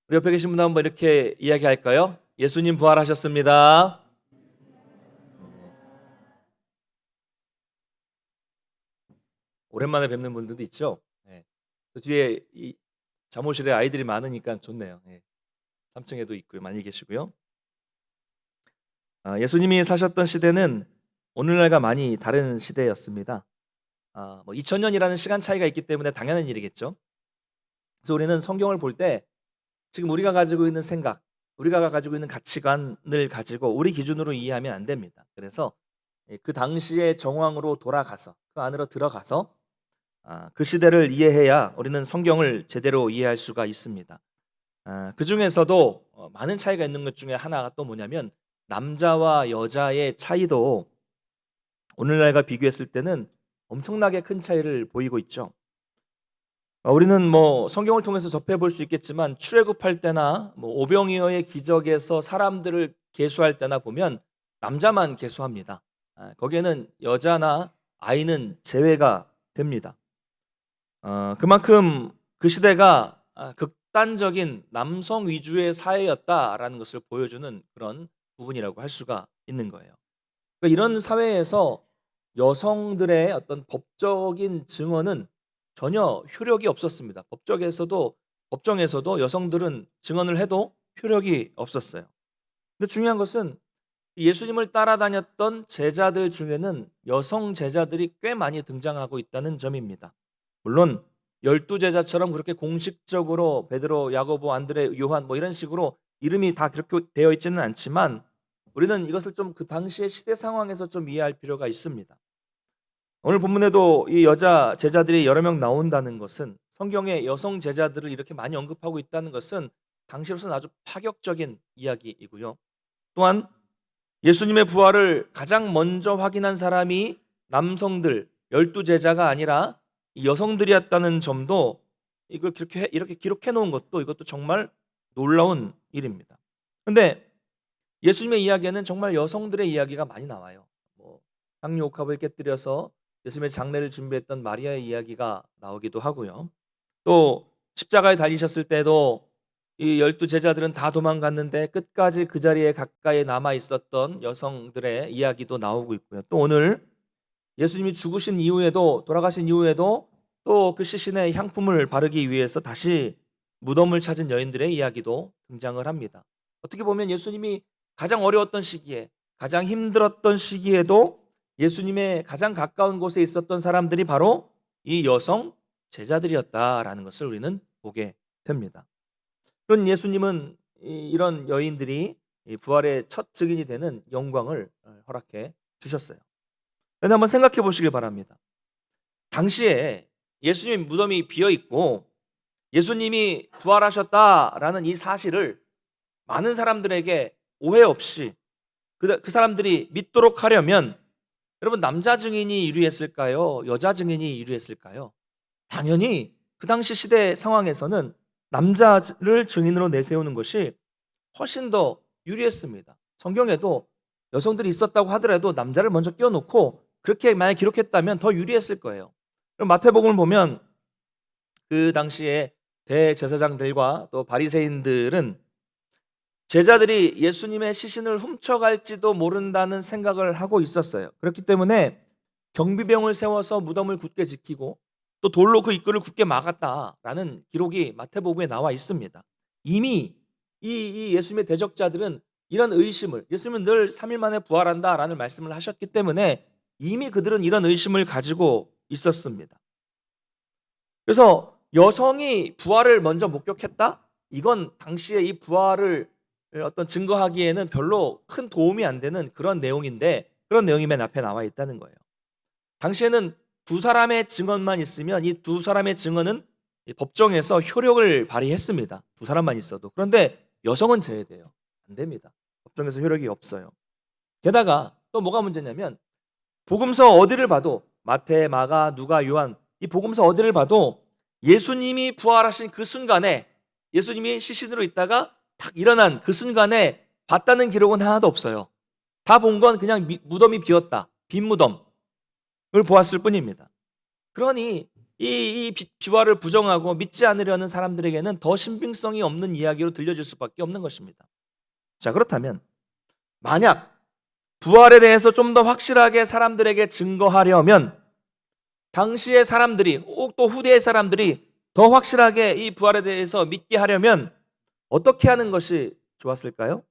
우리 옆에 계신 분 한번 이렇게 이야기할까요? 예수님 부활하셨습니다. 오랜만에 뵙는 분들도 있죠. 네. 그 뒤에 이 잠옷실에 아이들이 많으니까 좋네요. 3층에도 있고요, 많이 계시고요. 예수님이 사셨던 시대는 오늘날과 많이 다른 시대였습니다. 2000년이라는 시간 차이가 있기 때문에 당연한 일이겠죠. 그래서 우리는 성경을 볼 때 지금 우리가 가지고 있는 생각, 우리가 가지고 있는 가치관을 가지고 우리 기준으로 이해하면 안 됩니다. 그래서 그 당시의 정황으로 돌아가서 그 안으로 들어가서 그 시대를 이해해야 우리는 성경을 제대로 이해할 수가 있습니다. 그 중에서도 많은 차이가 있는 것 중에 하나가 또 뭐냐면 남자와 여자의 차이도 오늘날과 비교했을 때는 엄청나게 큰 차이를 보이고 있죠. 우리는 뭐 성경을 통해서 접해볼 수 있겠지만 출애굽할 때나 뭐 오병이어의 기적에서 사람들을 계수할 때나 보면 남자만 계수합니다. 거기에는 여자나 아이는 제외가 됩니다. 그만큼 그 시대가 극단적인 남성 위주의 사회였다라는 것을 보여주는 그런 부분이라고 할 수가 있는 거예요. 그러니까 이런 사회에서 여성들의 어떤 법적인 증언은 전혀 효력이 없었습니다. 법정에서도 여성들은 증언을 해도 효력이 없었어요. 근데 중요한 것은 예수님을 따라다녔던 제자들 중에는 여성 제자들이 꽤 많이 등장하고 있다는 점입니다. 물론 12제자처럼 그렇게 공식적으로 베드로, 야고보, 안드레, 요한 뭐 이런 식으로 이름이 다 그렇게 되어 있지는 않지만 우리는 이것을 좀 그 당시의 시대 상황에서 좀 이해할 필요가 있습니다. 오늘 본문에도 이 여자 제자들이 여러 명 나온다는 것은 성경에 여성 제자들을 이렇게 많이 언급하고 있다는 것은 당시로서는 아주 파격적인 이야기이고요. 또한 예수님의 부활을 가장 먼저 확인한 사람이 남성들 12제자가 아니라 여성들이었다는 점도 이걸 이렇게 기록해 놓은 것도 이것도 정말 놀라운 일입니다. 그런데 예수님의 이야기에는 정말 여성들의 이야기가 많이 나와요. 뭐 향유옥합을 깨뜨려서 예수님의 장례를 준비했던 마리아의 이야기가 나오기도 하고요. 또 십자가에 달리셨을 때도 이 12제자들은 다 도망갔는데 끝까지 그 자리에 가까이 남아 있었던 여성들의 이야기도 나오고 있고요. 또 오늘 예수님이 죽으신 이후에도 돌아가신 이후에도 또 그 시신에 향품을 바르기 위해서 다시 무덤을 찾은 여인들의 이야기도 등장을 합니다. 어떻게 보면 예수님이 가장 어려웠던 시기에 가장 힘들었던 시기에도 예수님의 가장 가까운 곳에 있었던 사람들이 바로 이 여성 제자들이었다라는 것을 우리는 보게 됩니다. 그런 예수님은 이런 여인들이 부활의 첫 증인이 되는 영광을 허락해 주셨어요. 그런데 한번 생각해 보시길 바랍니다. 당시에 예수님 무덤이 비어 있고 예수님이 부활하셨다라는 이 사실을 많은 사람들에게 오해 없이 그 사람들이 믿도록 하려면 여러분 남자 증인이 유리했을까요? 여자 증인이 유리했을까요? 당연히 그 당시 시대 상황에서는 남자를 증인으로 내세우는 것이 훨씬 더 유리했습니다. 성경에도 여성들이 있었다고 하더라도 남자를 먼저 끼워놓고 그렇게 만약 기록했다면 더 유리했을 거예요. 그럼 마태복음을 보면 그 당시에 대제사장들과 또 바리새인들은 제자들이 예수님의 시신을 훔쳐갈지도 모른다는 생각을 하고 있었어요. 그렇기 때문에 경비병을 세워서 무덤을 굳게 지키고 또 돌로 그 입구를 굳게 막았다라는 기록이 마태복음에 나와 있습니다. 이미 이 예수님의 대적자들은 이런 의심을 예수님은 늘 3일 만에 부활한다라는 말씀을 하셨기 때문에 이미 그들은 이런 의심을 가지고 있었습니다. 그래서 여성이 부활을 먼저 목격했다? 이건 당시에 이 부활을 어떤 증거하기에는 별로 큰 도움이 안 되는 그런 내용인데 그런 내용이 맨 앞에 나와 있다는 거예요. 당시에는 두 사람의 증언만 있으면 이 두 사람의 증언은 법정에서 효력을 발휘했습니다. 두 사람만 있어도. 그런데 여성은 제외돼요. 안 됩니다. 법정에서 효력이 없어요. 게다가 또 뭐가 문제냐면 복음서 어디를 봐도 마태, 마가, 누가, 요한 이 복음서 어디를 봐도 예수님이 부활하신 그 순간에 예수님이 시신으로 있다가 탁 일어난 그 순간에 봤다는 기록은 하나도 없어요. 다 본 건 그냥 무덤이 비었다. 빈 무덤을 보았을 뿐입니다. 그러니 이 비화를 부정하고 믿지 않으려는 사람들에게는 더 신빙성이 없는 이야기로 들려질 수밖에 없는 것입니다. 자, 그렇다면 만약 부활에 대해서 좀 더 확실하게 사람들에게 증거하려면 당시의 사람들이 또 후대의 사람들이 더 확실하게 이 부활에 대해서 믿게 하려면 어떻게 하는 것이 좋았을까요?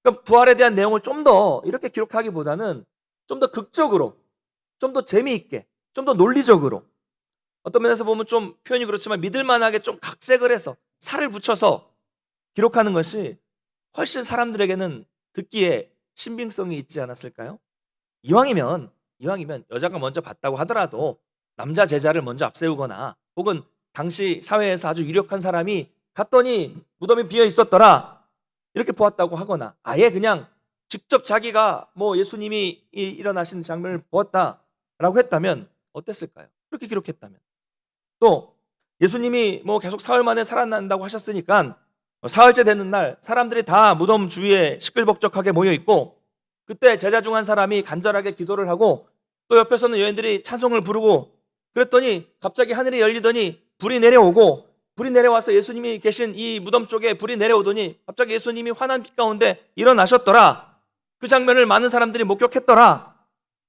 그러니까 부활에 대한 내용을 좀 더 이렇게 기록하기보다는 좀 더 극적으로, 좀 더 재미있게, 좀 더 논리적으로, 어떤 면에서 보면 좀 표현이 그렇지만 믿을 만하게 좀 각색을 해서 살을 붙여서 기록하는 것이 훨씬 사람들에게는 듣기에 신빙성이 있지 않았을까요? 이왕이면 여자가 먼저 봤다고 하더라도 남자 제자를 먼저 앞세우거나, 혹은 당시 사회에서 아주 유력한 사람이 갔더니 무덤이 비어 있었더라 이렇게 보았다고 하거나, 아예 그냥 직접 자기가 예수님이 일어나신 장면을 보았다라고 했다면 어땠을까요? 그렇게 기록했다면. 또 예수님이 계속 사흘 만에 살아난다고 하셨으니까 사흘째 되는 날 사람들이 다 무덤 주위에 시끌벅적하게 모여 있고, 그때 제자 중 한 사람이 간절하게 기도를 하고 또 옆에서는 여인들이 찬송을 부르고, 그랬더니 갑자기 하늘이 열리더니 불이 내려와서 예수님이 계신 이 무덤 쪽에 불이 내려오더니 갑자기 예수님이 환한 빛 가운데 일어나셨더라, 그 장면을 많은 사람들이 목격했더라,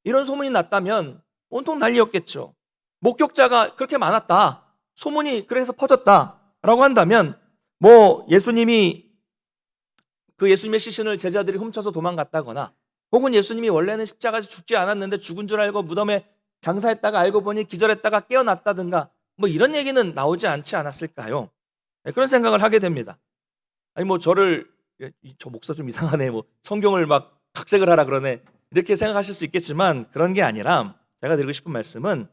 이런 소문이 났다면 온통 난리였겠죠. 목격자가 그렇게 많았다, 소문이 그래서 퍼졌다라고 한다면 예수님의 시신을 제자들이 훔쳐서 도망갔다거나, 혹은 예수님이 원래는 십자가에서 죽지 않았는데 죽은 줄 알고 무덤에 장사했다가 알고 보니 기절했다가 깨어났다든가, 이런 얘기는 나오지 않지 않았을까요? 네, 그런 생각을 하게 됩니다. 아니 저 목사 좀 이상하네, 성경을 막 각색을 하라 그러네, 이렇게 생각하실 수 있겠지만 그런 게 아니라, 제가 드리고 싶은 말씀은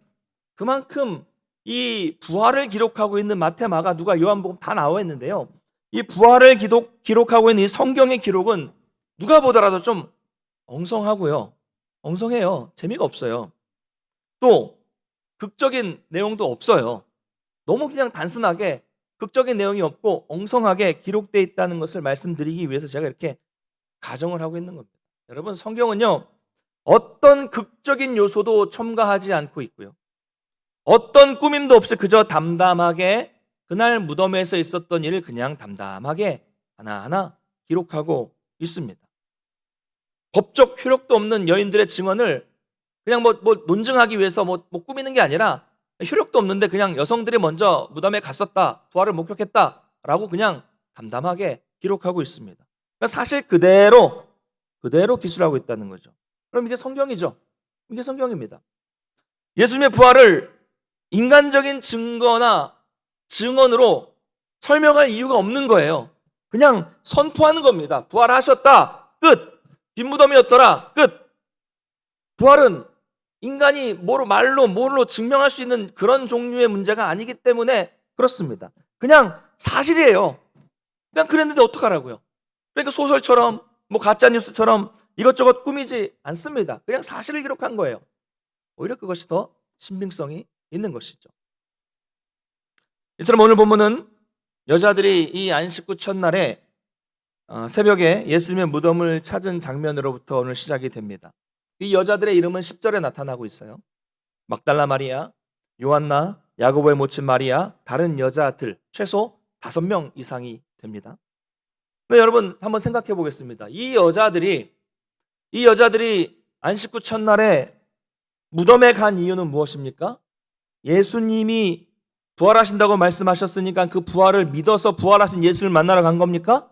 그만큼 이 부활을 기록하고 있는 마태, 마가, 누가, 요한복음 다 나와 있는데요, 이 부활을 기록하고 있는 이 성경의 기록은 누가 보더라도 좀 엉성하고요, 엉성해요. 재미가 없어요. 또 극적인 내용도 없어요. 너무 그냥 단순하게 극적인 내용이 없고 엉성하게 기록되어 있다는 것을 말씀드리기 위해서 제가 이렇게 가정을 하고 있는 겁니다. 여러분, 성경은요, 어떤 극적인 요소도 첨가하지 않고 있고요, 어떤 꾸밈도 없이 그저 담담하게 그날 무덤에서 있었던 일을 그냥 담담하게 하나하나 기록하고 있습니다. 법적 효력도 없는 여인들의 증언을 그냥 논증하기 위해서 꾸미는 게 아니라, 효력도 없는데 그냥 여성들이 먼저 무덤에 갔었다, 부활을 목격했다라고 그냥 담담하게 기록하고 있습니다. 그러니까 사실 그대로 기술하고 있다는 거죠. 그럼 이게 성경이죠. 이게 성경입니다. 예수님의 부활을 인간적인 증거나 증언으로 설명할 이유가 없는 거예요. 그냥 선포하는 겁니다. 부활하셨다, 끝. 빈무덤이었더라, 끝. 부활은 인간이 뭘로 증명할 수 있는 그런 종류의 문제가 아니기 때문에 그렇습니다. 그냥 사실이에요. 그냥 그랬는데 어떡하라고요? 그러니까 소설처럼 가짜뉴스처럼 이것저것 꾸미지 않습니다. 그냥 사실을 기록한 거예요. 오히려 그것이 더 신빙성이 있는 것이죠. 이처럼 오늘 본문은 여자들이 이 안식구 첫날에 새벽에 예수님의 무덤을 찾은 장면으로부터 오늘 시작이 됩니다. 이 여자들의 이름은 10절에 나타나고 있어요. 막달라 마리아, 요한나, 야고보의 모친 마리아, 다른 여자들 최소 5명 이상이 됩니다. 근데 여러분, 한번 생각해 보겠습니다. 이 여자들이 안식구 첫날에 무덤에 간 이유는 무엇입니까? 예수님이 부활하신다고 말씀하셨으니까 그 부활을 믿어서 부활하신 예수를 만나러 간 겁니까?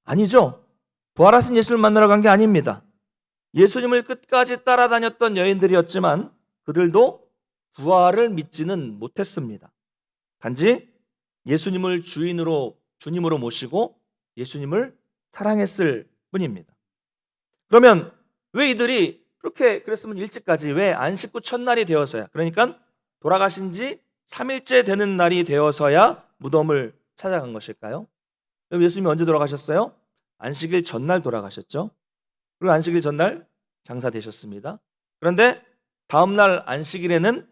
아니죠. 부활하신 예수를 만나러 간 게 아닙니다. 예수님을 끝까지 따라다녔던 여인들이었지만 그들도 부활을 믿지는 못했습니다. 단지 예수님을 주님으로 모시고 예수님을 사랑했을 뿐입니다. 그러면 왜 이들이 그랬으면 일찍까지 왜 안식구 첫날이 되어서야, 그러니까 돌아가신 지 3일째 되는 날이 되어서야 무덤을 찾아간 것일까요? 예수님이 언제 돌아가셨어요? 안식일 전날 돌아가셨죠. 그리고 안식일 전날 장사되셨습니다. 그런데 다음날 안식일에는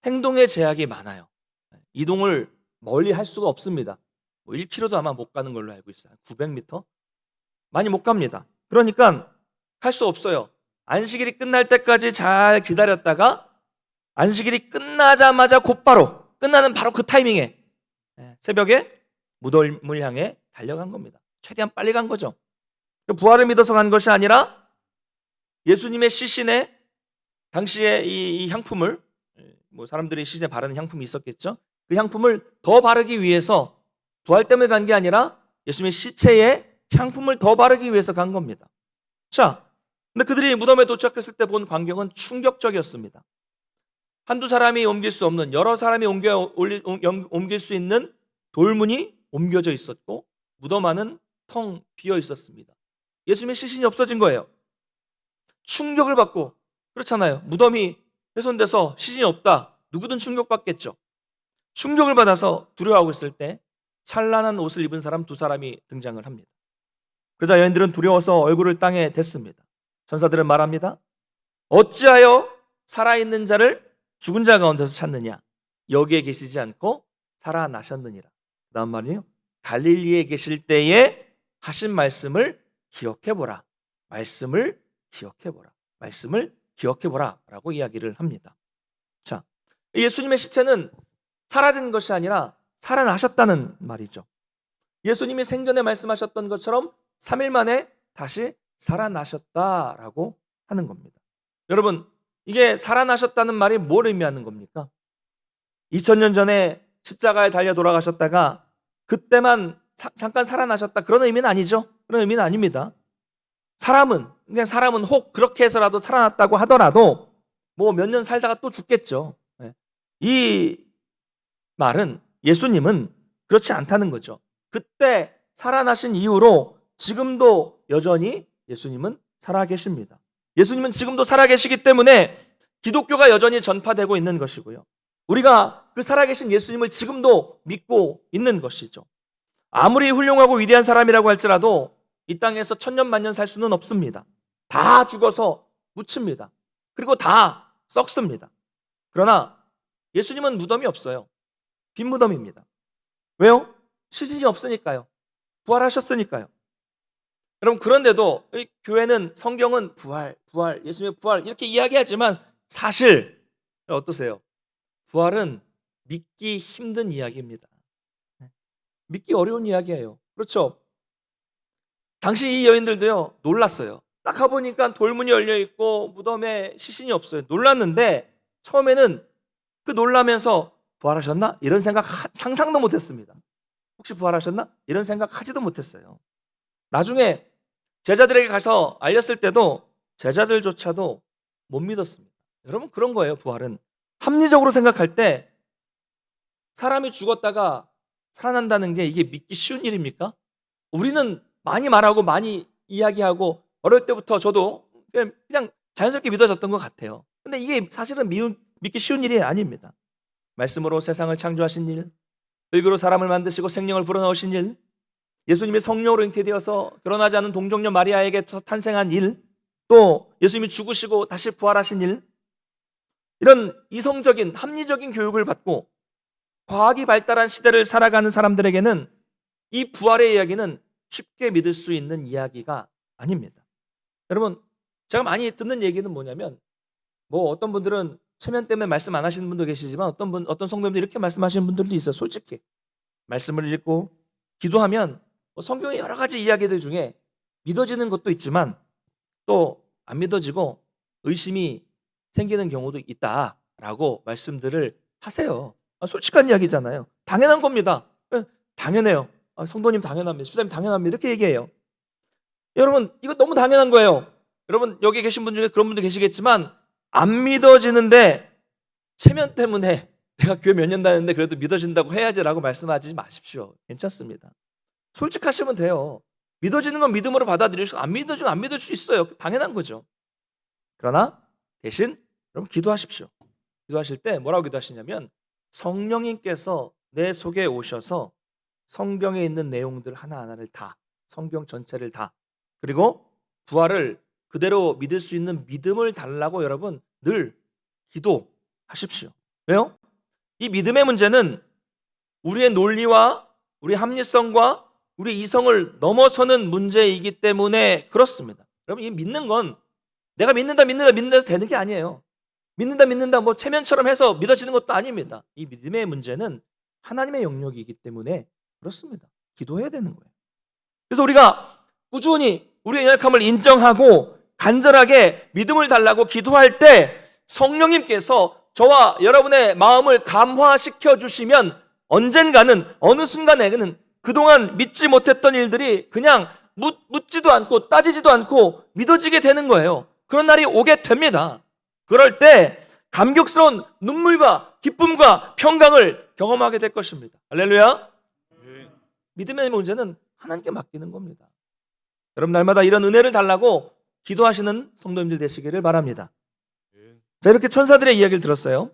행동의 제약이 많아요. 이동을 멀리 할 수가 없습니다. 1km도 아마 못 가는 걸로 알고 있어요. 900m? 많이 못 갑니다. 그러니까 할 수 없어요. 안식일이 끝날 때까지 잘 기다렸다가 안식일이 끝나자마자 곧바로 끝나는 바로 그 타이밍에 새벽에 무덤을 향해 달려간 겁니다. 최대한 빨리 간 거죠. 부활을 믿어서 간 것이 아니라 예수님의 시신에 당시에 이 향품을, 뭐 사람들이 시신에 바르는 향품이 있었겠죠. 그 향품을 더 바르기 위해서, 부활 때문에 간 게 아니라 예수님의 시체에 향품을 더 바르기 위해서 간 겁니다. 자, 근데 그들이 무덤에 도착했을 때 본 광경은 충격적이었습니다. 한두 사람이 옮길 수 없는, 여러 사람이 옮길 수 있는 돌문이 옮겨져 있었고, 무덤 안은 텅 비어 있었습니다. 예수님의 시신이 없어진 거예요. 충격을 받고, 그렇잖아요. 무덤이 훼손돼서 시신이 없다. 누구든 충격받겠죠. 충격을 받아서 두려워하고 있을 때 찬란한 옷을 입은 사람 두 사람이 등장을 합니다. 그러자 여인들은 두려워서 얼굴을 땅에 댔습니다. 천사들은 말합니다. 어찌하여 살아있는 자를 죽은 자 가운데서 찾느냐? 여기에 계시지 않고 살아나셨느니라. 그 다음 말이요. 갈릴리에 계실 때에 하신 말씀을 기억해보라. 말씀을 기억해보라. 말씀을 기억해보라 라고 이야기를 합니다. 자, 예수님의 시체는 사라진 것이 아니라 살아나셨다는 말이죠. 예수님이 생전에 말씀하셨던 것처럼 3일 만에 다시 살아나셨다라고 하는 겁니다. 여러분, 이게 살아나셨다는 말이 뭘 의미하는 겁니까? 2000년 전에 십자가에 달려 돌아가셨다가 그때만 잠깐 살아나셨다, 그런 의미는 아니죠. 그런 의미는 아닙니다. 사람은 혹 그렇게 해서라도 살아났다고 하더라도 뭐 몇 년 살다가 또 죽겠죠. 이 말은, 예수님은 그렇지 않다는 거죠. 그때 살아나신 이후로 지금도 여전히 예수님은 살아계십니다. 예수님은 지금도 살아계시기 때문에 기독교가 여전히 전파되고 있는 것이고요. 우리가 그 살아계신 예수님을 지금도 믿고 있는 것이죠. 아무리 훌륭하고 위대한 사람이라고 할지라도 이 땅에서 천년 만년 살 수는 없습니다. 다 죽어서 묻힙니다. 그리고 다 썩습니다. 그러나 예수님은 무덤이 없어요. 빈 무덤입니다. 왜요? 시신이 없으니까요. 부활하셨으니까요. 여러분, 그런데도 교회는, 성경은 부활, 예수님의 부활 이렇게 이야기하지만 사실 어떠세요? 부활은 믿기 힘든 이야기입니다. 믿기 어려운 이야기예요. 그렇죠? 당시 이 여인들도요, 놀랐어요. 딱 가보니까 돌문이 열려있고 무덤에 시신이 없어요. 놀랐는데 처음에는 그 놀라면서 부활하셨나? 이런 생각 상상도 못했습니다. 혹시 부활하셨나? 이런 생각 하지도 못했어요. 나중에 제자들에게 가서 알렸을 때도 제자들조차도 못 믿었습니다. 여러분, 그런 거예요. 부활은 합리적으로 생각할 때 사람이 죽었다가 살아난다는 게 이게 믿기 쉬운 일입니까? 우리는 많이 말하고 많이 이야기하고 어릴 때부터 저도 그냥 자연스럽게 믿어졌던 것 같아요. 근데 이게 사실은 믿기 쉬운 일이 아닙니다. 말씀으로 세상을 창조하신 일, 흙으로 사람을 만드시고 생명을 불어넣으신 일, 예수님이 성령으로 잉태되어서 결혼하지 않은 동정녀 마리아에게 탄생한 일, 또 예수님이 죽으시고 다시 부활하신 일, 이런 이성적인 합리적인 교육을 받고 과학이 발달한 시대를 살아가는 사람들에게는 이 부활의 이야기는 쉽게 믿을 수 있는 이야기가 아닙니다. 여러분, 제가 많이 듣는 얘기는 뭐냐면, 뭐 어떤 분들은 체면 때문에 말씀 안 하시는 분도 계시지만 어떤 성도님들 이렇게 말씀하시는 분들도 있어요. 솔직히 말씀을 읽고 기도하면 성경의 여러 가지 이야기들 중에 믿어지는 것도 있지만 또 안 믿어지고 의심이 생기는 경우도 있다라고 말씀들을 하세요. 솔직한 이야기잖아요. 당연한 겁니다. 당연해요. 성도님 당연합니다. 집사님 당연합니다. 이렇게 얘기해요. 여러분, 이거 너무 당연한 거예요. 여러분, 여기 계신 분 중에 그런 분도 계시겠지만 안 믿어지는데 체면 때문에 내가 교회 몇 년 다녔는데 그래도 믿어진다고 해야지라고 말씀하지 마십시오. 괜찮습니다. 솔직하시면 돼요. 믿어지는 건 믿음으로 받아들이시고 안 믿어지면 안 믿을 수 있어요. 당연한 거죠. 그러나 대신 여러분, 기도하십시오. 기도하실 때 뭐라고 기도하시냐면, 성령님께서 내 속에 오셔서 성경에 있는 내용들 하나하나를 다, 성경 전체를 다, 그리고 부활을 그대로 믿을 수 있는 믿음을 달라고 여러분 늘 기도하십시오. 왜요? 이 믿음의 문제는 우리의 논리와 우리 합리성과 우리 이성을 넘어서는 문제이기 때문에 그렇습니다. 여러분, 이 믿는 건 내가 믿는다 해서 되는 게 아니에요. 믿는다 뭐 체면처럼 해서 믿어지는 것도 아닙니다. 이 믿음의 문제는 하나님의 영역이기 때문에 그렇습니다. 기도해야 되는 거예요. 그래서 우리가 꾸준히 우리의 연약함을 인정하고 간절하게 믿음을 달라고 기도할 때 성령님께서 저와 여러분의 마음을 감화시켜 주시면 언젠가는, 어느 순간에는 그동안 믿지 못했던 일들이 그냥 묻지도 않고 따지지도 않고 믿어지게 되는 거예요. 그런 날이 오게 됩니다. 그럴 때 감격스러운 눈물과 기쁨과 평강을 경험하게 될 것입니다. 할렐루야. 믿음의 문제는 하나님께 맡기는 겁니다. 여러분, 날마다 이런 은혜를 달라고 기도하시는 성도님들 되시기를 바랍니다. 자, 이렇게 천사들의 이야기를 들었어요.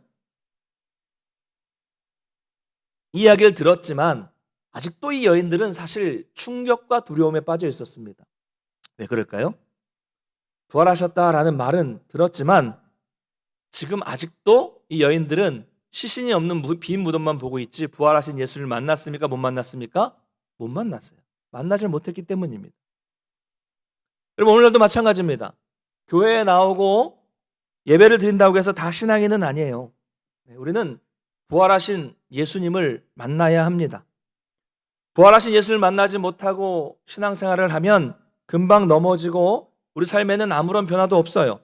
이 이야기를 들었지만 아직도 이 여인들은 사실 충격과 두려움에 빠져 있었습니다. 왜 그럴까요? 부활하셨다라는 말은 들었지만 지금 아직도 이 여인들은 시신이 없는 빈 무덤만 보고 있지 부활하신 예수를 만났습니까? 못 만났습니까? 못 만났어요. 만나질 못했기 때문입니다. 여러분, 오늘날도 마찬가지입니다. 교회에 나오고 예배를 드린다고 해서 다 신앙인은 아니에요. 우리는 부활하신 예수님을 만나야 합니다. 부활하신 예수를 만나지 못하고 신앙생활을 하면 금방 넘어지고 우리 삶에는 아무런 변화도 없어요.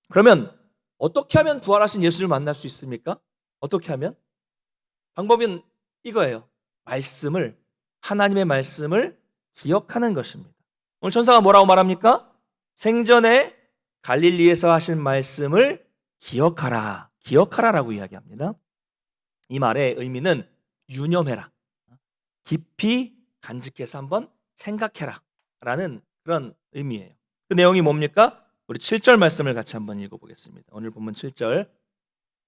그러면 어떻게 하면 부활하신 예수를 만날 수 있습니까? 어떻게 하면? 방법은 이거예요. 하나님의 말씀을 기억하는 것입니다. 오늘 천사가 뭐라고 말합니까? 생전에 갈릴리에서 하신 말씀을 기억하라라고 이야기합니다. 이 말의 의미는 유념해라, 깊이 간직해서 한번 생각해라 라는 그런 의미예요. 그 내용이 뭡니까? 우리 7절 말씀을 같이 한번 읽어보겠습니다. 오늘 본문 7절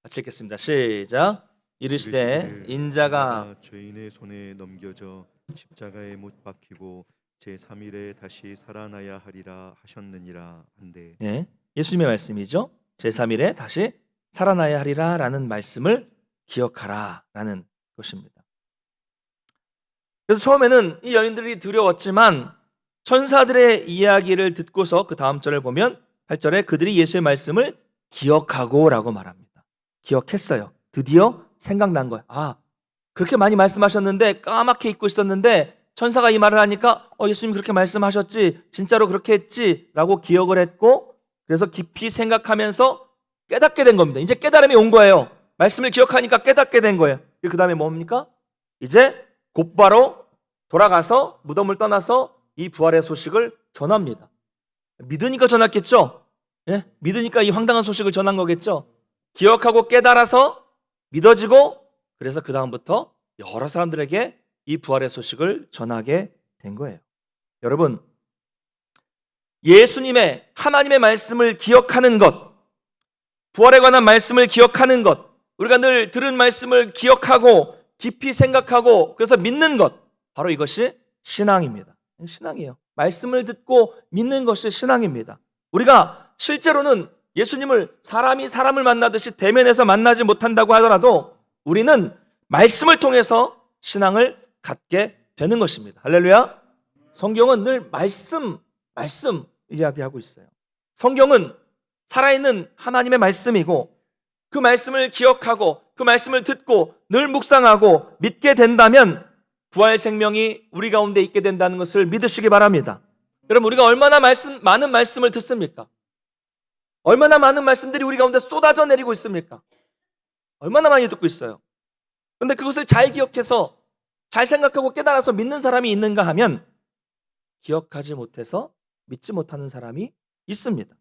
같이 읽겠습니다. 시작. 이르시되 인자가 죄인의 손에 넘겨져 십자가에 못 박히고 제3일에 다시 살아나야 하리라 하셨느니라 한데, 예수님의 말씀이죠. 제3일에 다시 살아나야 하리라 라는 말씀을 기억하라 라는 것입니다. 그래서 처음에는 이 여인들이 두려웠지만 천사들의 이야기를 듣고서 그 다음 절을 보면 8절에 그들이 예수의 말씀을 기억하고 라고 말합니다. 기억했어요. 드디어 생각난 거예요. 그렇게 많이 말씀하셨는데 까맣게 잊고 있었는데 천사가 이 말을 하니까 예수님 그렇게 말씀하셨지, 진짜로 그렇게 했지 라고 기억을 했고, 그래서 깊이 생각하면서 깨닫게 된 겁니다. 이제 깨달음이 온 거예요. 말씀을 기억하니까 깨닫게 된 거예요. 그 다음에 뭡니까? 이제 곧바로 돌아가서 무덤을 떠나서 이 부활의 소식을 전합니다. 믿으니까 전했겠죠? 믿으니까 이 황당한 소식을 전한 거겠죠? 기억하고 깨달아서 믿어지고, 그래서 그 다음부터 여러 사람들에게 이 부활의 소식을 전하게 된 거예요. 여러분, 예수님의 하나님의 말씀을 기억하는 것, 부활에 관한 말씀을 기억하는 것, 우리가 늘 들은 말씀을 기억하고 깊이 생각하고 그래서 믿는 것, 바로 이것이 신앙입니다. 신앙이에요. 말씀을 듣고 믿는 것이 신앙입니다. 우리가 실제로는 예수님을 사람이 사람을 만나듯이 대면해서 만나지 못한다고 하더라도 우리는 말씀을 통해서 신앙을 갖게 되는 것입니다. 할렐루야. 성경은 늘 말씀 이야기하고 있어요. 성경은 살아있는 하나님의 말씀이고 그 말씀을 기억하고 그 말씀을 듣고 늘 묵상하고 믿게 된다면 부활 생명이 우리 가운데 있게 된다는 것을 믿으시기 바랍니다. 여러분, 우리가 얼마나 많은 말씀을 듣습니까? 얼마나 많은 말씀들이 우리 가운데 쏟아져 내리고 있습니까? 얼마나 많이 듣고 있어요. 그런데 그것을 잘 기억해서 잘 생각하고 깨달아서 믿는 사람이 있는가 하면 기억하지 못해서 믿지 못하는 사람이 있습니다.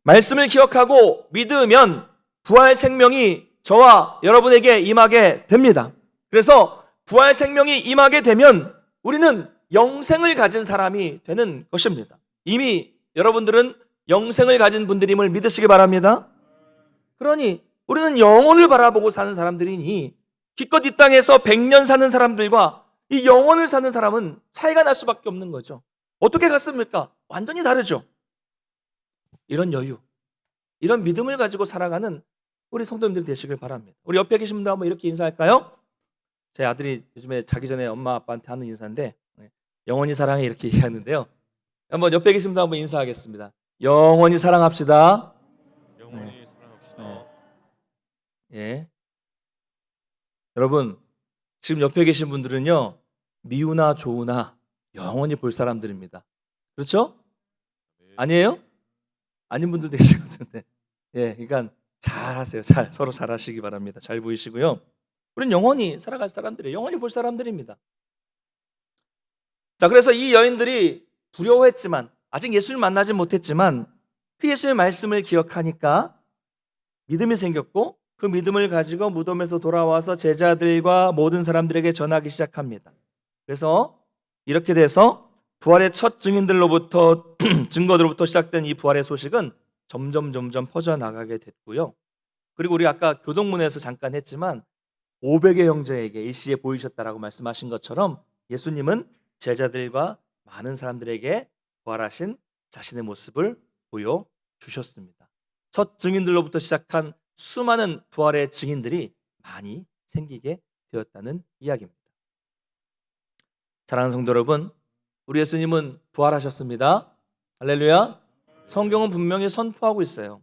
말씀을 기억하고 믿으면 부활 생명이 저와 여러분에게 임하게 됩니다. 그래서 부활 생명이 임하게 되면 우리는 영생을 가진 사람이 되는 것입니다. 이미 여러분들은 영생을 가진 분들임을 믿으시기 바랍니다. 그러니 우리는 영혼을 바라보고 사는 사람들이니 기껏 이 땅에서 100년 사는 사람들과 이 영혼을 사는 사람은 차이가 날 수밖에 없는 거죠. 어떻게 같습니까? 완전히 다르죠. 이런 여유, 이런 믿음을 가지고 살아가는 우리 성도님들 되시길 바랍니다. 우리 옆에 계신 분들 한번 이렇게 인사할까요? 제 아들이 요즘에 자기 전에 엄마 아빠한테 하는 인사인데 영원히 사랑해 이렇게 얘기하는데요. 한번 옆에 계신 분들 한번 인사하겠습니다. 영원히 사랑합시다. 영원히 사랑합시다. 예. 여러분, 지금 옆에 계신 분들은요, 미우나 조우나 영원히 볼 사람들입니다. 그렇죠? 아니에요? 아닌 분들도 계실 것 같은데. 예, 그러니까 잘하세요. 서로 잘하시기 바랍니다. 잘 보이시고요. 우리는 영원히 살아갈 사람들이에요. 영원히 볼 사람들입니다. 자, 그래서 이 여인들이 두려워했지만, 아직 예수를 만나지 못했지만 그 예수의 말씀을 기억하니까 믿음이 생겼고, 그 믿음을 가지고 무덤에서 돌아와서 제자들과 모든 사람들에게 전하기 시작합니다. 그래서 이렇게 돼서 부활의 첫 증인들로부터 증거들로부터 시작된 이 부활의 소식은 점점 퍼져나가게 됐고요. 그리고 우리 아까 교동문에서 잠깐 했지만 500의 형제에게 일시에 보이셨다라고 말씀하신 것처럼 예수님은 제자들과 많은 사람들에게 부활하신 자신의 모습을 보여주셨습니다. 첫 증인들로부터 시작한 수많은 부활의 증인들이 많이 생기게 되었다는 이야기입니다. 사랑하는 성도 여러분, 우리 예수님은 부활하셨습니다. 할렐루야. 성경은 분명히 선포하고 있어요.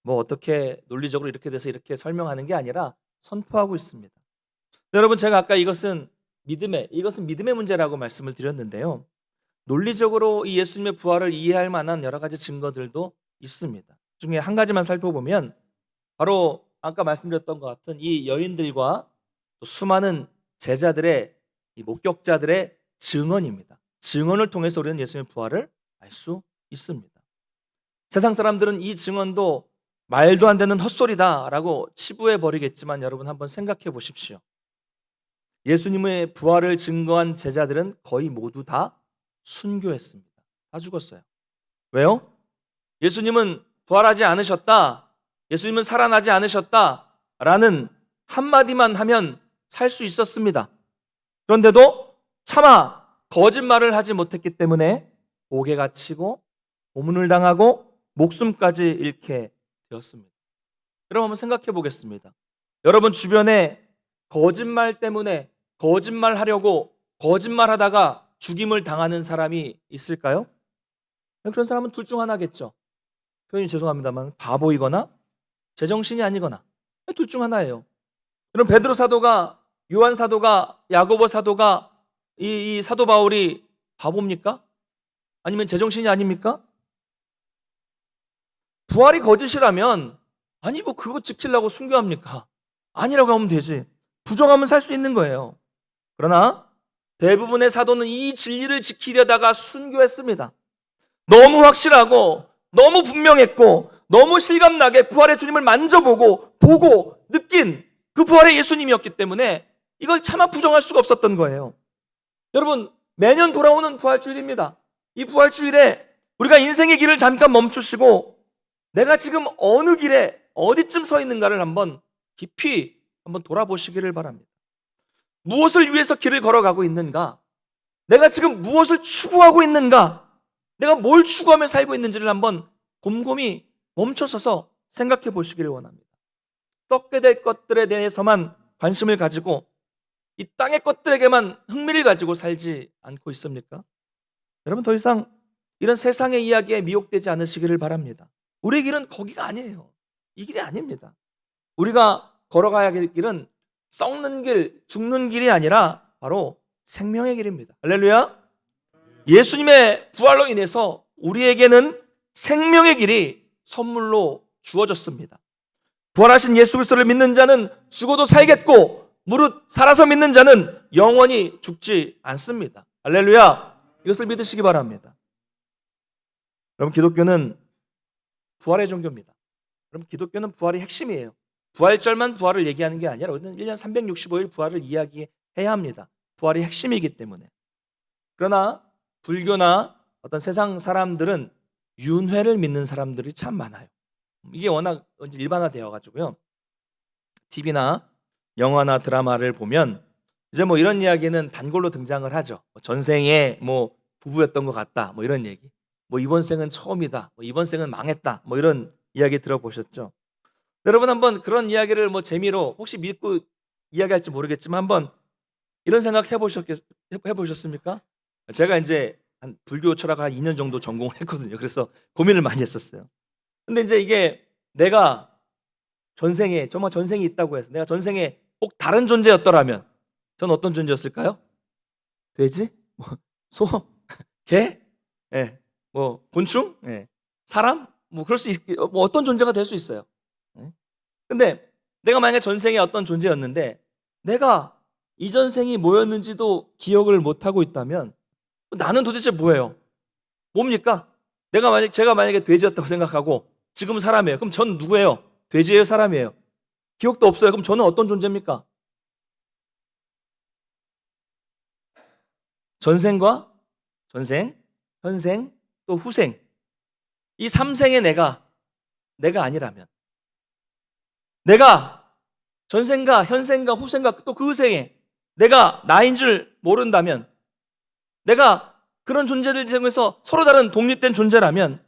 뭐 어떻게 논리적으로 이렇게 돼서 이렇게 설명하는 게 아니라 선포하고 있습니다. 여러분, 제가 아까 이것은 믿음의 문제라고 말씀을 드렸는데요. 논리적으로 이 예수님의 부활을 이해할 만한 여러 가지 증거들도 있습니다. 그 중에 한 가지만 살펴보면 바로 아까 말씀드렸던 것 같은 이 여인들과 또 수많은 제자들의 이 목격자들의 증언입니다. 증언을 통해서 우리는 예수님의 부활을 알 수 있습니다. 세상 사람들은 이 증언도 말도 안 되는 헛소리다라고 치부해 버리겠지만 여러분 한번 생각해 보십시오. 예수님의 부활을 증거한 제자들은 거의 모두 다 순교했습니다. 다 죽었어요. 왜요? 예수님은 부활하지 않으셨다. 예수님은 살아나지 않으셨다라는 한마디만 하면 살 수 있었습니다. 그런데도 차마 거짓말을 하지 못했기 때문에 옥에 갇히고 고문을 당하고 목숨까지 잃게 되었습니다. 여러분 한번 생각해 보겠습니다. 여러분 주변에 거짓말 때문에 거짓말하려고 거짓말하다가 죽임을 당하는 사람이 있을까요? 그런 사람은 둘 중 하나겠죠. 표현이 죄송합니다만 바보이거나 제정신이 아니거나 둘 중 하나예요. 그럼 베드로 사도가, 요한 사도가, 야고보 사도가, 이 사도 바울이 바보입니까? 아니면 제정신이 아닙니까? 부활이 거짓이라면 아니 뭐 그거 지키려고 순교합니까? 아니라고 하면 되지. 부정하면 살 수 있는 거예요. 그러나 대부분의 사도는 이 진리를 지키려다가 순교했습니다. 너무 확실하고 너무 분명했고 너무 실감나게 부활의 주님을 만져보고 보고 느낀 그 부활의 예수님이었기 때문에 이걸 차마 부정할 수가 없었던 거예요. 여러분, 매년 돌아오는 부활주일입니다. 이 부활주일에 우리가 인생의 길을 잠깐 멈추시고 내가 지금 어느 길에 어디쯤 서 있는가를 한번 깊이 한번 돌아보시기를 바랍니다. 무엇을 위해서 길을 걸어가고 있는가? 내가 지금 무엇을 추구하고 있는가? 내가 뭘 추구하며 살고 있는지를 한번 곰곰이 멈춰서서 생각해 보시기를 원합니다. 썩게 될 것들에 대해서만 관심을 가지고 이 땅의 것들에게만 흥미를 가지고 살지 않고 있습니까? 여러분 더 이상 이런 세상의 이야기에 미혹되지 않으시기를 바랍니다. 우리의 길은 거기가 아니에요. 이 길이 아닙니다. 우리가 걸어가야 할 길은 썩는 길, 죽는 길이 아니라 바로 생명의 길입니다. 할렐루야. 예수님의 부활로 인해서 우리에게는 생명의 길이 선물로 주어졌습니다. 부활하신 예수 그리스도를 믿는 자는 죽어도 살겠고 무릇 살아서 믿는 자는 영원히 죽지 않습니다. 할렐루야. 이것을 믿으시기 바랍니다. 여러분 기독교는 부활의 종교입니다. 여러분 기독교는 부활이 핵심이에요. 부활절만 부활을 얘기하는 게 아니라 우리는 1년 365일 부활을 이야기해야 합니다. 부활이 핵심이기 때문에. 그러나 불교나 어떤 세상 사람들은 윤회를 믿는 사람들이 참 많아요. 이게 워낙 일반화되어 가지고요. TV나 영화나 드라마를 보면 이제 뭐 이런 이야기는 단골로 등장을 하죠. 전생에 뭐 부부였던 것 같다. 뭐 이런 얘기. 뭐 이번 생은 처음이다. 뭐 이번 생은 망했다. 뭐 이런 이야기 들어보셨죠? 여러분 한번 그런 이야기를 뭐 재미로 혹시 믿고 이야기할지 모르겠지만 한번 이런 생각 해보셨습니까? 제가 이제 한 불교 철학을 한 2년 정도 전공을 했거든요. 그래서 고민을 많이 했었어요. 근데 이제 이게 내가 전생에 정말 전생이 있다고 해서 내가 전생에 꼭 다른 존재였더라면 저는 어떤 존재였을까요? 돼지? 뭐 소? 개? 예. 뭐 곤충? 예. 사람? 뭐 그럴 수 뭐 어떤 존재가 될 수 있어요. 예. 근데 내가 만약에 전생에 어떤 존재였는데 내가 이전 생이 뭐였는지도 기억을 못 하고 있다면 나는 도대체 뭐예요? 뭡니까? 제가 만약에 돼지였다고 생각하고 지금 사람이에요. 그럼 전 누구예요? 돼지예요, 사람이에요? 기억도 없어요. 그럼 저는 어떤 존재입니까? 전생, 현생, 또 후생. 이 3생의 내가 아니라면 내가 전생과 현생과 후생과 또 그 생에 내가 나인 줄 모른다면 내가 그런 존재들 중에서 서로 다른 독립된 존재라면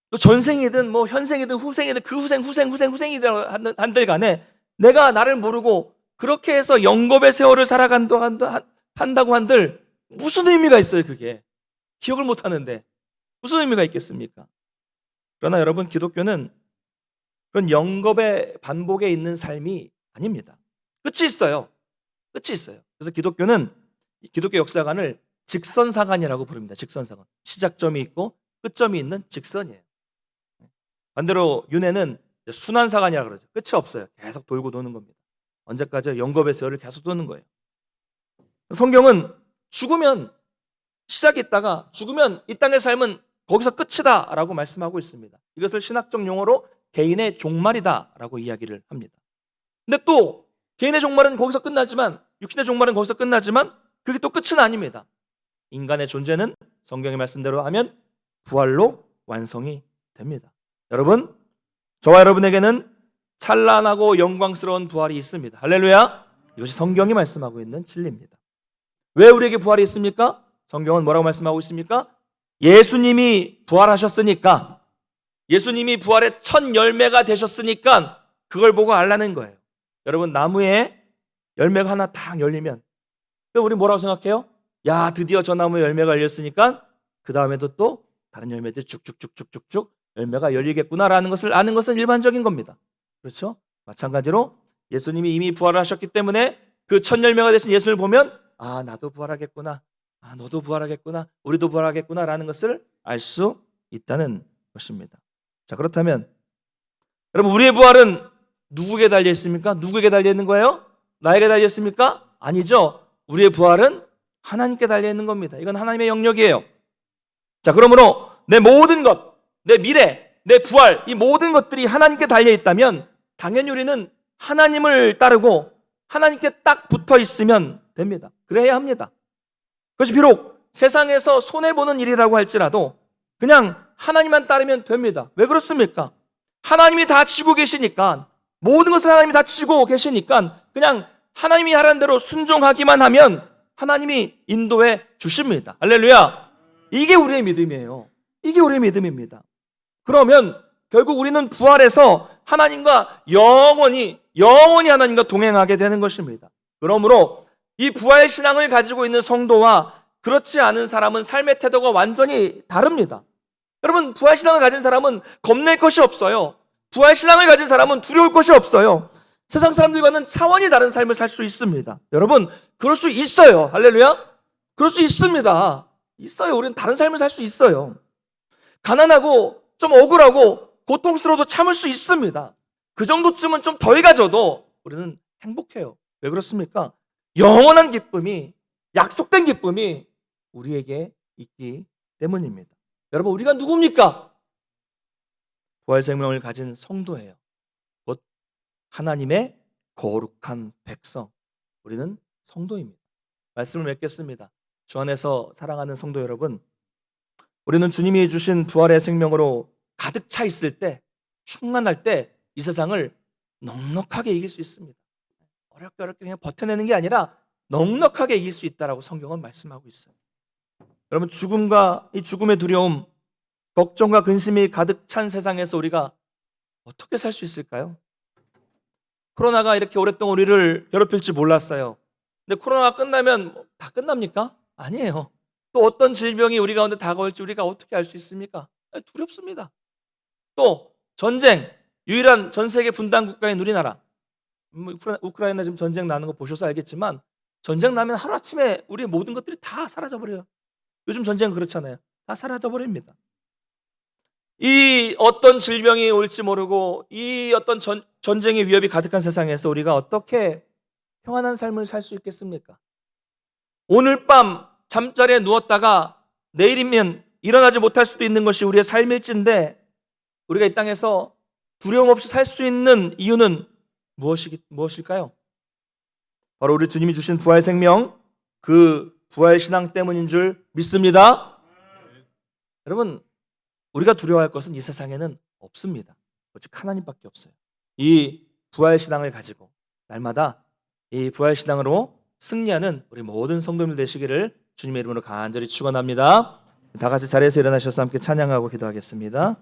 또 전생이든 뭐 현생이든 후생이든 그 후생이든 한들 간에 내가 나를 모르고 그렇게 해서 영겁의 세월을 한다고 한들 무슨 의미가 있어요 그게. 기억을 못 하는데 무슨 의미가 있겠습니까? 그러나 여러분 기독교는 그런 영겁의 반복에 있는 삶이 아닙니다. 끝이 있어요. 끝이 있어요. 그래서 기독교 역사관을 직선사관이라고 부릅니다. 직선사관. 시작점이 있고 끝점이 있는 직선이에요. 반대로 윤회는 순환사관이라고 그러죠. 끝이 없어요. 계속 돌고 도는 겁니다. 언제까지? 영겁의 세월을 계속 도는 거예요. 성경은 죽으면 시작이 있다가 죽으면 이 땅의 삶은 거기서 끝이다라고 말씀하고 있습니다. 이것을 신학적 용어로 개인의 종말이다라고 이야기를 합니다. 근데 또 개인의 종말은 거기서 끝나지만 육신의 종말은 거기서 끝나지만 그게 또 끝은 아닙니다. 인간의 존재는 성경의 말씀대로 하면 부활로 완성이 됩니다. 여러분, 저와 여러분에게는 찬란하고 영광스러운 부활이 있습니다. 할렐루야. 이것이 성경이 말씀하고 있는 진리입니다. 왜 우리에게 부활이 있습니까? 성경은 뭐라고 말씀하고 있습니까? 예수님이 부활하셨으니까, 예수님이 부활의 첫 열매가 되셨으니까 그걸 보고 알라는 거예요. 여러분, 나무에 열매가 하나 딱 열리면 그럼 우리 뭐라고 생각해요? 야, 드디어 저 나무에 열매가 열렸으니까 그 다음에도 또 다른 열매들이 쭉쭉쭉쭉쭉 열매가 열리겠구나라는 것을 아는 것은 일반적인 겁니다. 그렇죠? 마찬가지로 예수님이 이미 부활하셨기 때문에 그 첫 열매가 되신 예수를 보면 아, 나도 부활하겠구나. 아, 너도 부활하겠구나. 우리도 부활하겠구나라는 것을 알 수 있다는 것입니다. 자, 그렇다면 여러분, 우리의 부활은 누구에게 달려 있습니까? 누구에게 달려 있는 거예요? 나에게 달려 있습니까? 아니죠. 우리의 부활은 하나님께 달려 있는 겁니다. 이건 하나님의 영역이에요. 자, 그러므로 내 모든 것, 내 미래, 내 부활, 이 모든 것들이 하나님께 달려 있다면 당연히 우리는 하나님을 따르고 하나님께 딱 붙어 있으면 됩니다. 그래야 합니다. 그것이 비록 세상에서 손해보는 일이라고 할지라도 그냥 하나님만 따르면 됩니다. 왜 그렇습니까? 하나님이 다 쥐고 계시니까, 모든 것을 하나님이 다 쥐고 계시니까 그냥 하나님이 하라는 대로 순종하기만 하면 하나님이 인도해 주십니다. 할렐루야. 이게 우리의 믿음이에요. 이게 우리의 믿음입니다. 그러면 결국 우리는 부활해서 하나님과 영원히 하나님과 동행하게 되는 것입니다. 그러므로 이 부활 신앙을 가지고 있는 성도와 그렇지 않은 사람은 삶의 태도가 완전히 다릅니다. 여러분, 부활 신앙을 가진 사람은 겁낼 것이 없어요. 부활 신앙을 가진 사람은 두려울 것이 없어요. 세상 사람들과는 차원이 다른 삶을 살 수 있습니다. 여러분, 그럴 수 있어요. 할렐루야. 그럴 수 있습니다. 있어요. 우리는 다른 삶을 살 수 있어요. 가난하고 좀 억울하고 고통스러워도 참을 수 있습니다. 그 정도쯤은 좀 덜 가져도 우리는 행복해요. 왜 그렇습니까? 영원한 기쁨이, 약속된 기쁨이 우리에게 있기 때문입니다. 여러분, 우리가 누굽니까? 부활 생명을 가진 성도예요. 곧 하나님의 거룩한 백성. 우리는 성도입니다. 말씀을 맺겠습니다. 주 안에서 사랑하는 성도 여러분, 우리는 주님이 주신 부활의 생명으로 가득 차 있을 때, 충만할 때 이 세상을 넉넉하게 이길 수 있습니다. 어렵게 그냥 버텨내는 게 아니라 넉넉하게 이길 수 있다라고 성경은 말씀하고 있어요. 여러분, 죽음과 이 죽음의 두려움, 걱정과 근심이 가득 찬 세상에서 우리가 어떻게 살 수 있을까요? 코로나가 이렇게 오랫동안 우리를 괴롭힐지 몰랐어요. 근데 코로나가 끝나면 다 끝납니까? 아니에요. 또 어떤 질병이 우리 가운데 다가올지 우리가 어떻게 알 수 있습니까? 두렵습니다. 또 전쟁, 유일한 전 세계 분단 국가인 우리나라, 우크라이나 지금 전쟁 나는 거 보셔서 알겠지만 전쟁 나면 하루아침에 우리의 모든 것들이 다 사라져버려요. 요즘 전쟁은 그렇잖아요. 다 사라져버립니다. 이 어떤 질병이 올지 모르고 이 어떤 전쟁의 위협이 가득한 세상에서 우리가 어떻게 평안한 삶을 살 수 있겠습니까? 오늘 밤 잠자리에 누웠다가 내일이면 일어나지 못할 수도 있는 것이 우리의 삶일진데, 우리가 이 땅에서 두려움 없이 살 수 있는 이유는 무엇일까요? 바로 우리 주님이 주신 부활 생명, 그 부활 신앙 때문인 줄 믿습니다. 여러분, 우리가 두려워할 것은 이 세상에는 없습니다. 오직 하나님밖에 없어요. 이 부활 신앙을 가지고 날마다 이 부활 신앙으로 승리하는 우리 모든 성도님들 되시기를 주님의 이름으로 간절히 축원합니다. 다 같이 자리에서 일어나셔서 함께 찬양하고 기도하겠습니다.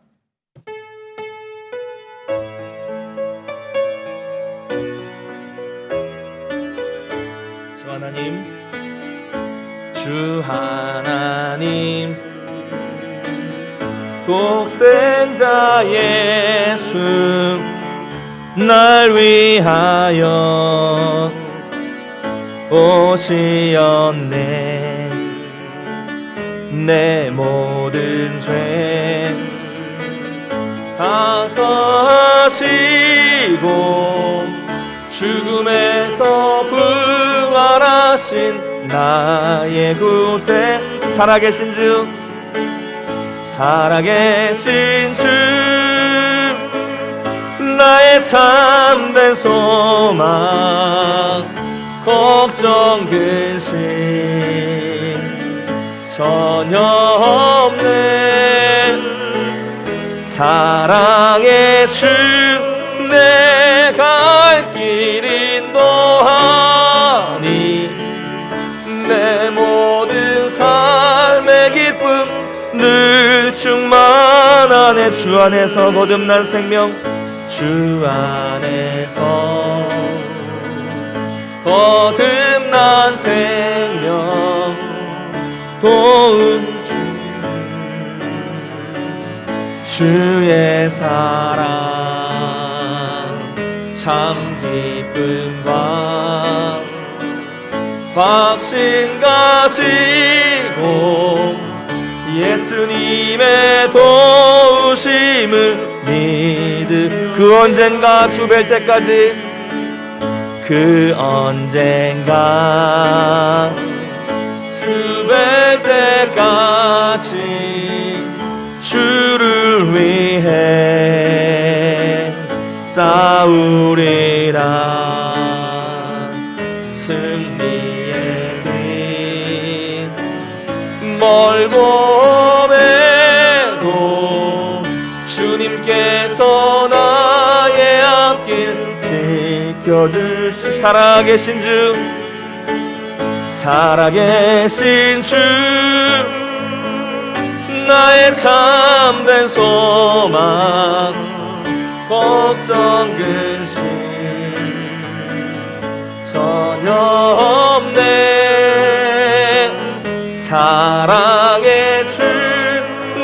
주 하나님 독생자 예수 날 위하여 오시었네. 내 모든 죄 다 사시고 죽음에서 부활하신 나의 구세, 살아계신 주 나의 참된 소망, 걱정 근심 전혀 없네. 사랑의 주 내 갈 길 인도하니 내 모든 삶의 기쁨 늘 충만하네. 주 안에서 거듭난 생명, 주 안에서 거듭난 생명, 도움 주의 사랑 참 기쁨과 확신 가지고 예수님의 도우심을 그 언젠가 주 뵐 때까지, 그 언젠가 주 뵐 때까지 주를 위해 싸우리라. 승리의 길 멀고 매도 주님께서 나의 앞길 지켜주시. 살아계신 주, 살아계신 주 나의 참된 소망, 걱정 근심 전혀 없네. 사랑의 주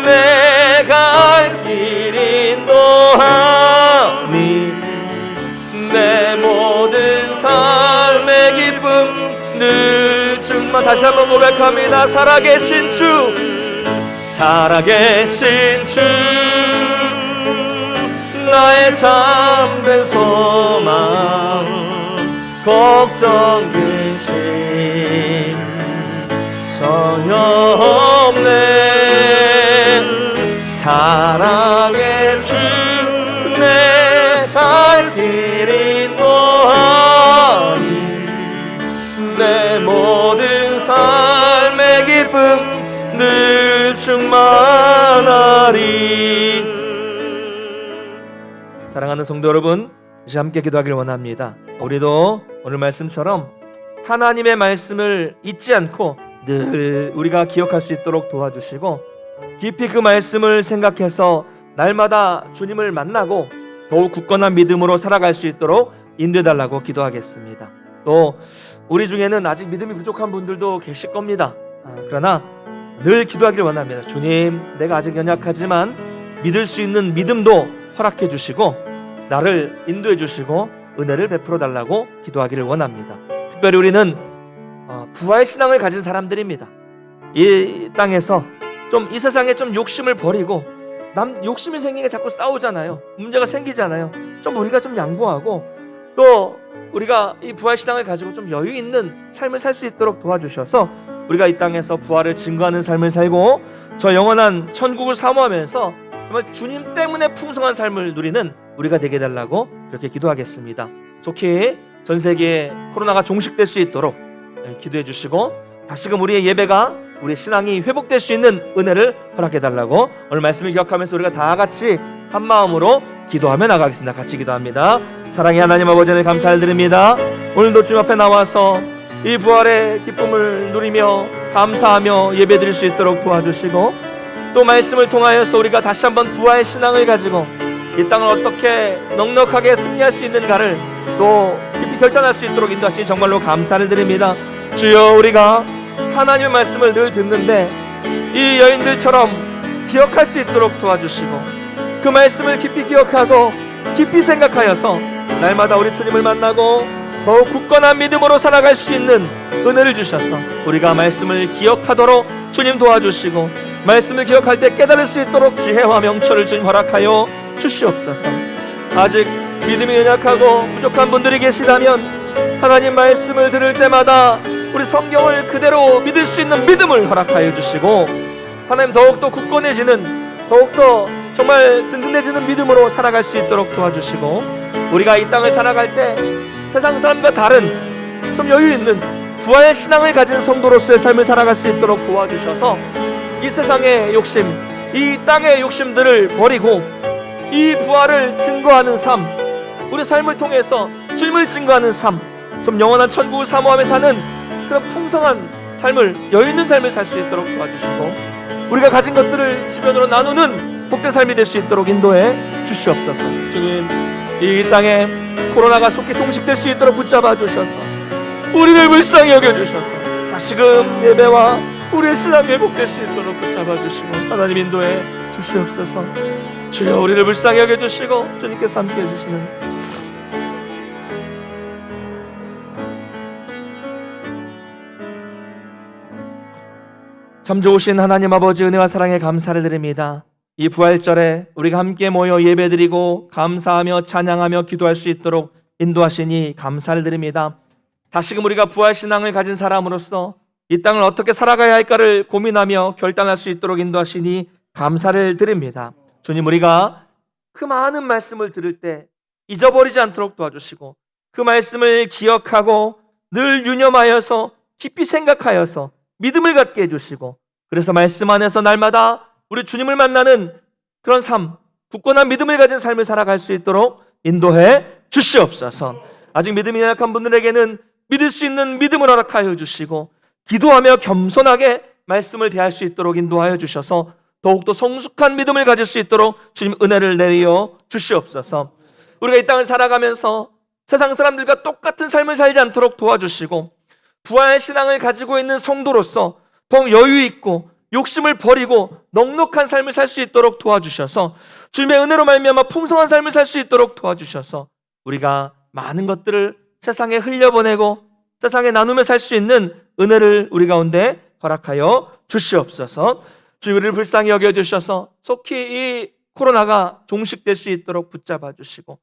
내 갈 길 인도하니 내 모든 삶의 기쁨 늘 충만. 다시 한번 고백합니다. 살아계신 주, 살아계신 주 나의 참된 소망, 걱정 근심 전혀 없네. 사랑의 주 내 갈 길 인도하니 내 모든 삶의 기쁨 늘 충만하리. 사랑하는 성도 여러분, 이제 함께 기도하길 원합니다. 우리도 오늘 말씀처럼 하나님의 말씀을 잊지 않고 늘 우리가 기억할 수 있도록 도와주시고, 깊이 그 말씀을 생각해서 날마다 주님을 만나고 더욱 굳건한 믿음으로 살아갈 수 있도록 인도해달라고 기도하겠습니다. 또 우리 중에는 아직 믿음이 부족한 분들도 계실 겁니다. 그러나 늘 기도하길 원합니다. 주님, 내가 아직 연약하지만 믿을 수 있는 믿음도 허락해 주시고 나를 인도해 주시고 은혜를 베풀어 달라고 기도하기를 원합니다. 특별히 우리는 부활 신앙을 가진 사람들입니다. 이 땅에서 좀 이 세상에 좀 욕심을 버리고, 욕심이 생기게 자꾸 싸우잖아요. 문제가 생기잖아요. 좀 우리가 좀 양보하고, 또 우리가 이 부활 신앙을 가지고 좀 여유 있는 삶을 살 수 있도록 도와주셔서 우리가 이 땅에서 부활을 증거하는 삶을 살고 저 영원한 천국을 사모하면서 정말 주님 때문에 풍성한 삶을 누리는 우리가 되게 해달라고 그렇게 기도하겠습니다. 속히 전 세계에 코로나가 종식될 수 있도록 기도해 주시고, 다시금 우리의 예배가, 우리의 신앙이 회복될 수 있는 은혜를 허락해달라고 오늘 말씀을 기억하면서 우리가 다 같이 한 마음으로 기도하며 나가겠습니다. 같이 기도합니다. 사랑의 하나님 아버지, 하나님 감사를 드립니다. 오늘도 주님 앞에 나와서 이 부활의 기쁨을 누리며 감사하며 예배드릴 수 있도록 도와주시고, 또 말씀을 통하여서 우리가 다시 한번 부활의 신앙을 가지고 이 땅을 어떻게 넉넉하게 승리할 수 있는가를 또 깊이 결단할 수 있도록 인도하시니 정말로 감사를 드립니다. 주여, 우리가 하나님의 말씀을 늘 듣는데 이 여인들처럼 기억할 수 있도록 도와주시고, 그 말씀을 깊이 기억하고 깊이 생각하여서 날마다 우리 주님을 만나고 더욱 굳건한 믿음으로 살아갈 수 있는 은혜를 주셔서 우리가 말씀을 기억하도록 주님 도와주시고, 말씀을 기억할 때 깨달을 수 있도록 지혜와 명철을 주님 허락하여 주시옵소서. 아직 믿음이 연약하고 부족한 분들이 계시다면 하나님 말씀을 들을 때마다 우리 성경을 그대로 믿을 수 있는 믿음을 허락하여 주시고, 하나님 더욱더 굳건해지는, 더욱더 정말 든든해지는 믿음으로 살아갈 수 있도록 도와주시고, 우리가 이 땅을 살아갈 때 세상 사람과 다른 좀 여유 있는 부활의 신앙을 가진 성도로서의 삶을 살아갈 수 있도록 도와주셔서 이 세상의 욕심, 이 땅의 욕심들을 버리고 이 부활을 증거하는 삶, 우리 삶을 통해서 주님을 증거하는 삶, 좀 영원한 천국을 사모하며 사는 그런 풍성한 삶을, 여유 있는 삶을 살 수 있도록 도와주시고, 우리가 가진 것들을 주변으로 나누는 복된 삶이 될 수 있도록 인도해 주시옵소서. 주님, 이 땅에 코로나가 속히 종식될 수 있도록 붙잡아 주셔서 우리를 불쌍히 여겨주셔서 다시금 예배와 우리의 신앙이 회복될 수 있도록 붙잡아 주시고 하나님 인도해 주시옵소서. 주여, 우리를 불쌍히 여겨주시고 주님께서 함께 해주시는 참 좋으신 하나님 아버지, 은혜와 사랑에 감사를 드립니다. 이 부활절에 우리가 함께 모여 예배드리고 감사하며 찬양하며 기도할 수 있도록 인도하시니 감사를 드립니다. 다시금 우리가 부활신앙을 가진 사람으로서 이 땅을 어떻게 살아가야 할까를 고민하며 결단할 수 있도록 인도하시니 감사를 드립니다. 주님, 우리가 그 많은 말씀을 들을 때 잊어버리지 않도록 도와주시고, 그 말씀을 기억하고 늘 유념하여서 깊이 생각하여서 믿음을 갖게 해주시고, 그래서 말씀 안에서 날마다 우리 주님을 만나는 그런 삶, 굳건한 믿음을 가진 삶을 살아갈 수 있도록 인도해 주시옵소서. 아직 믿음이 약한 분들에게는 믿을 수 있는 믿음을 허락하여 주시고, 기도하며 겸손하게 말씀을 대할 수 있도록 인도하여 주셔서 더욱더 성숙한 믿음을 가질 수 있도록 주님 은혜를 내려 주시옵소서. 우리가 이 땅을 살아가면서 세상 사람들과 똑같은 삶을 살지 않도록 도와주시고, 부활 신앙을 가지고 있는 성도로서 더욱 여유 있고 욕심을 버리고 넉넉한 삶을 살 수 있도록 도와주셔서 주님의 은혜로 말미암아 풍성한 삶을 살 수 있도록 도와주셔서 우리가 많은 것들을 세상에 흘려보내고 세상에 나누며 살 수 있는 은혜를 우리 가운데 허락하여 주시옵소서. 주님, 우리를 불쌍히 여겨주셔서 속히 이 코로나가 종식될 수 있도록 붙잡아 주시고,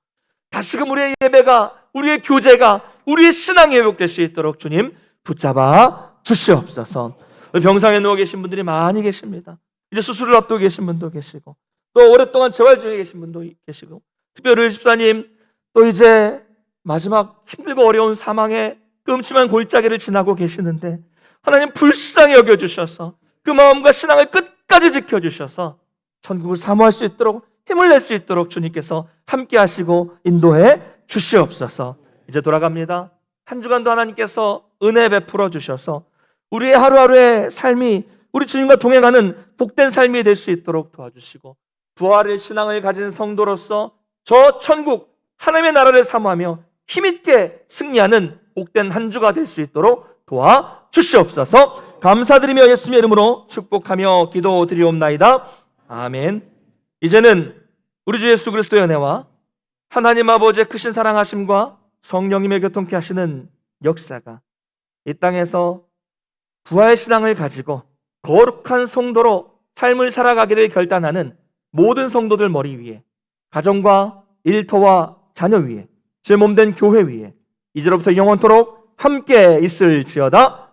다시금 우리의 예배가, 우리의 교제가, 우리의 신앙이 회복될 수 있도록 주님 붙잡아 주시옵소서. 병상에 누워 계신 분들이 많이 계십니다. 이제 수술을 앞두고 계신 분도 계시고, 또 오랫동안 재활 중에 계신 분도 계시고, 특별히 집사님 또 이제 마지막 힘들고 어려운 사망의 그 음침한 골짜기를 지나고 계시는데 하나님 불쌍히 여겨주셔서 그 마음과 신앙을 끝까지 지켜주셔서 천국을 사모할 수 있도록 힘을 낼 수 있도록 주님께서 함께 하시고 인도해 주시옵소서. 이제 돌아갑니다. 한 주간도 하나님께서 은혜 베풀어 주셔서 우리의 하루하루의 삶이 우리 주님과 동행하는 복된 삶이 될 수 있도록 도와주시고, 부활의 신앙을 가진 성도로서 저 천국 하나님의 나라를 사모하며 힘있게 승리하는 복된 한 주가 될 수 있도록 도와주시옵소서. 감사드리며 예수님의 이름으로 축복하며 기도드리옵나이다. 아멘. 이제는 우리 주 예수 그리스도의 은혜와 하나님 아버지의 크신 사랑하심과 성령님의 교통케 하시는 역사가 이 땅에서 부활 신앙을 가지고 거룩한 성도로 삶을 살아가기를 결단하는 모든 성도들 머리 위에, 가정과 일터와 자녀 위에, 제 몸된 교회 위에 이제로부터 영원토록 함께 있을지어다.